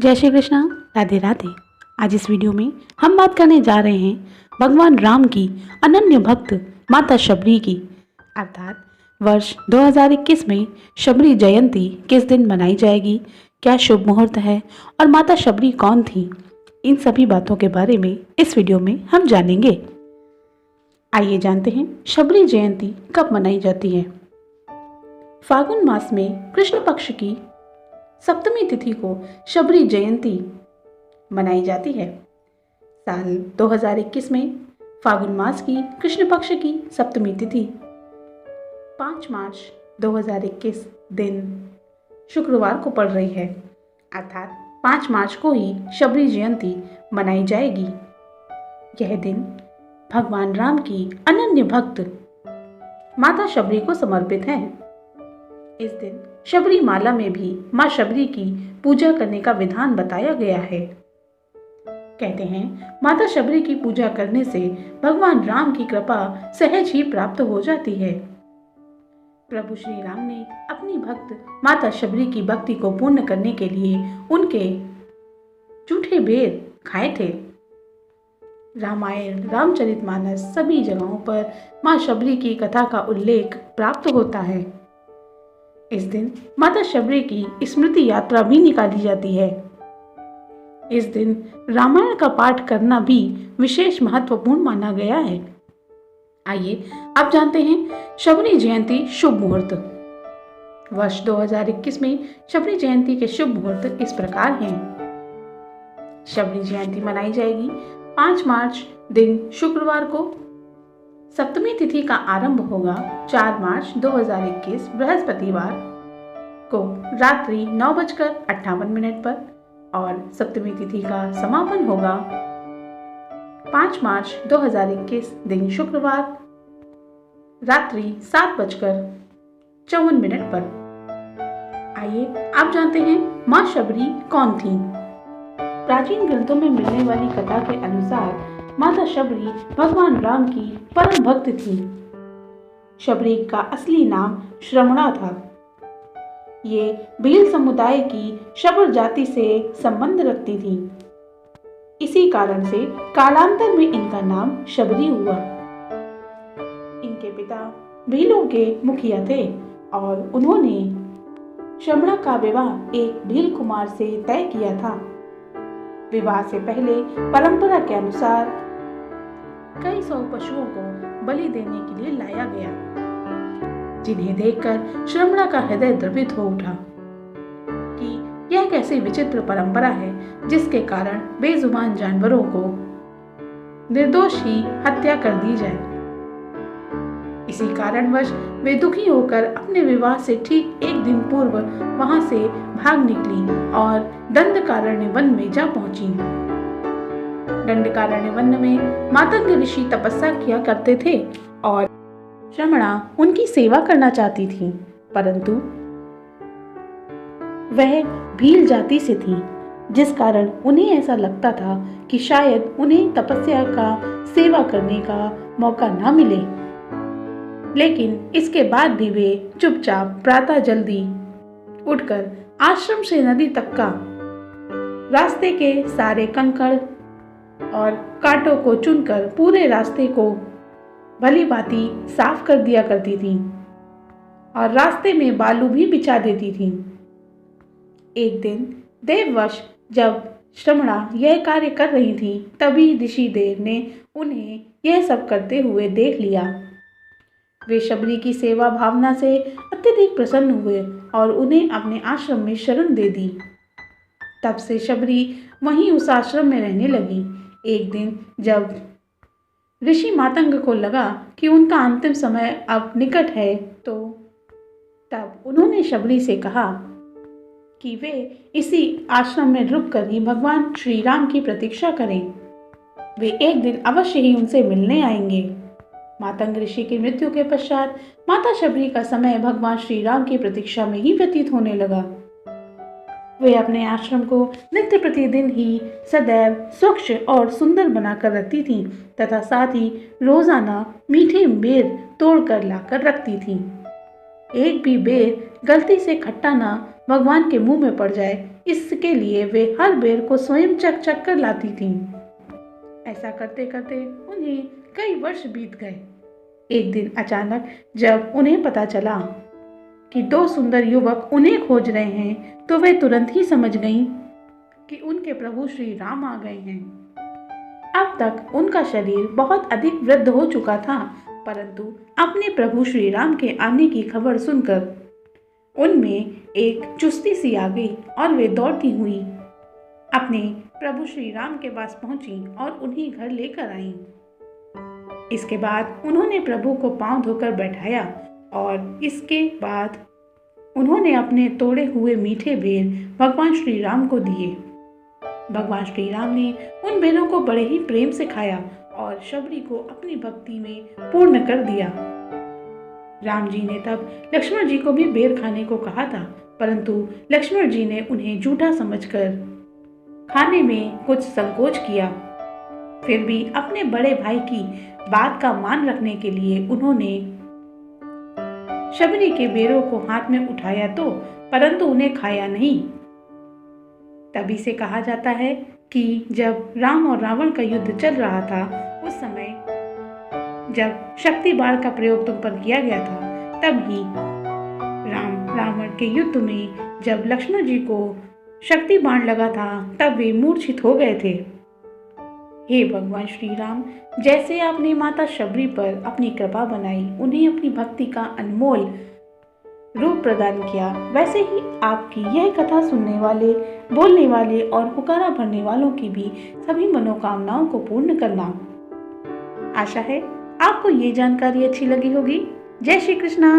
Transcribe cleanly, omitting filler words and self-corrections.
जय श्री कृष्णा, राधे राधे। आज इस वीडियो में हम बात करने जा रहे हैं भगवान राम की अनन्य भक्त माता शबरी की, अर्थात वर्ष 2021 में शबरी जयंती किस दिन मनाई जाएगी, क्या शुभ मुहूर्त है और माता शबरी कौन थी, इन सभी बातों के बारे में इस वीडियो में हम जानेंगे। आइए जानते हैं शबरी जयंती कब मनाई जाती है। फागुन मास में कृष्ण पक्ष की सप्तमी तिथि को शबरी जयंती मनाई जाती है। साल 2021 में फागुन मास की कृष्ण पक्ष की सप्तमी तिथि 5 मार्च 2021 दिन शुक्रवार को पड़ रही है, अर्थात 5 मार्च को ही शबरी जयंती मनाई जाएगी। यह दिन भगवान राम की अनन्य भक्त माता शबरी को समर्पित है। इस दिन शबरी माला में भी माँ शबरी की पूजा करने का विधान बताया गया है। कहते हैं माता शबरी की पूजा करने से भगवान राम की कृपा सहज ही प्राप्त हो जाती है। प्रभु श्री राम ने अपनी भक्त माता शबरी की भक्ति को पूर्ण करने के लिए उनके जूठे बेर खाए थे। रामायण, रामचरितमानस सभी जगहों पर माँ शबरी की कथा का उल्लेख प्राप्त होता है। इस दिन माता शबरी की स्मृति यात्रा भी निकाली जाती है। इस दिन रामायण का पाठ करना भी विशेष महत्वपूर्ण माना गया है। आइए अब जानते हैं शबरी जयंती शुभ मुहूर्त। वर्ष 2021 में शबरी जयंती के शुभ मुहूर्त इस प्रकार हैं। शबरी जयंती मनाई जाएगी 5 मार्च दिन शुक्रवार को। सप्तमी तिथि का आरंभ होगा 4 मार्च 2021 बृहस्पतिवार को रात्रि 9:58 पर और सप्तमी तिथि का समापन होगा 5 मार्च 2021 दिन शुक्रवार रात्रि 7:54 पर। आइए आप जानते हैं माँ शबरी कौन थी। प्राचीन ग्रंथों में मिलने वाली कथा के अनुसार माता शबरी भगवान राम की परम भक्त थी। शबरी का असली नाम श्रमणा था। ये भील समुदाय की शबर जाति से संबंध रखती थी। इसी कारण से कालांतर में इनका नाम शबरी हुआ। इनके पिता भीलों के मुखिया थे और उन्होंने श्रमणा का विवाह एक भील कुमार से तय किया था। विवाह से पहले परंपरा के अनुसार कई 100 पशुओं को बलि देने के लिए लाया गया, जिन्हें देखकर श्रमणा का हृदय द्रवित हो उठा कि यह कैसी विचित्र परंपरा है जिसके कारण बेजुबान जानवरों को निर्दोष ही हत्या कर दी जाए। इसी कारणवश वे दुखी होकर अपने विवाह से ठीक एक दिन पूर्व वहां से भाग निकली और दंडकारण्य वन में जा पहुंची। दंडकारण्य वन में मातंग ऋषि तपस्या किया करते थे और श्रमणा उनकी सेवा करना चाहती थी, परंतु वह भील जाति से थी, जिस कारण उन्हें ऐसा लगता था कि शायद उन्हें तपस्या का सेवा करने का मौका ना मिले। लेकिन इसके बाद भी वे चुपचाप प्रातः जल्दी उठकर आश्रम से नदी तक का रास्ते के सारे कंकड़ और कांटों को चुनकर पूरे रास्ते को भली भांति साफ कर दिया करती थी और रास्ते में बालू भी बिछा देती थी। एक दिन देववश जब श्रमणा यह कार्य कर रही थी, तभी ऋषि देव ने उन्हें यह सब करते हुए देख लिया। वे शबरी की सेवा भावना से अत्यधिक प्रसन्न हुए और उन्हें अपने आश्रम में शरण दे दी। तब से शबरी वहीं उस आश्रम में रहने लगी। एक दिन जब ऋषि मातंग को लगा कि उनका अंतिम समय अब निकट है, तो तब उन्होंने शबरी से कहा कि वे इसी आश्रम में रुककर ही भगवान श्री राम की प्रतीक्षा करें। वे एक दिन अवश्य ही उनसे मिलने आएंगे। मातंग ऋषि की मृत्यु के पश्चात माता शबरी का समय भगवान श्री राम की प्रतीक्षा में ही व्यतीत होने लगा। वे अपने आश्रम को नित्य प्रतिदिन ही सदैव स्वच्छ और सुंदर बनाकर रखती थीं तथा साथ ही रोजाना मीठे बेर तोड़कर लाकर रखती थीं। एक भी बेर गलती से खट्टा ना भगवान के मुंह में पड़ जाए, इसके लिए वे हर बेर को स्वयं चक चक कर लाती थीं। ऐसा करते करते उन्हें कई वर्ष बीत गए। एक दिन अचानक जब उन्हें पता चला कि दो सुंदर युवक उन्हें खोज रहे हैं, तो वे तुरंत ही समझ गईं कि उनके प्रभु श्री राम आ गए हैं। अब तक उनका शरीर बहुत अधिक वृद्ध हो चुका था, परंतु अपने प्रभु श्री राम के आने की खबर सुनकर उनमें एक चुस्ती सी आ गई और वे दौड़ती हुई अपने प्रभु श्री राम के पास पहुंची और उन्हें घर लेकर आईं। इसके बाद उन्होंने प्रभु को पांव धोकर बैठाया और इसके बाद उन्होंने अपने तोड़े हुए मीठे बेर भगवान श्री राम को दिए। भगवान श्री राम ने उन बेरों को बड़े ही प्रेम से खाया और शबरी को अपनी भक्ति में पूर्ण कर दिया। राम जी ने तब लक्ष्मण जी को भी बेर खाने को कहा था, परंतु लक्ष्मण जी ने उन्हें झूठा समझकर खाने में कुछ संकोच किया। फिर भी अपने बड़े भाई की बात का मान रखने के लिए उन्होंने शबरी के बेरों को हाथ में उठाया तो, परंतु उन्हें खाया नहीं। तभी से कहा जाता है कि जब राम और रावण का युद्ध चल रहा था, उस समय जब शक्ति बाण का प्रयोग तुम पर किया गया था, तब ही राम रावण के युद्ध में जब लक्ष्मण जी को शक्ति बाण लगा था, तब वे मूर्छित हो गए थे। हे भगवान श्री राम, जैसे आपने माता शबरी पर अपनी कृपा बनाई, उन्हें अपनी भक्ति का अनमोल रूप प्रदान किया, वैसे ही आपकी यह कथा सुनने वाले, बोलने वाले और पुकारा भरने वालों की भी सभी मनोकामनाओं को पूर्ण करना। आशा है आपको ये जानकारी अच्छी लगी होगी। जय श्री कृष्णा।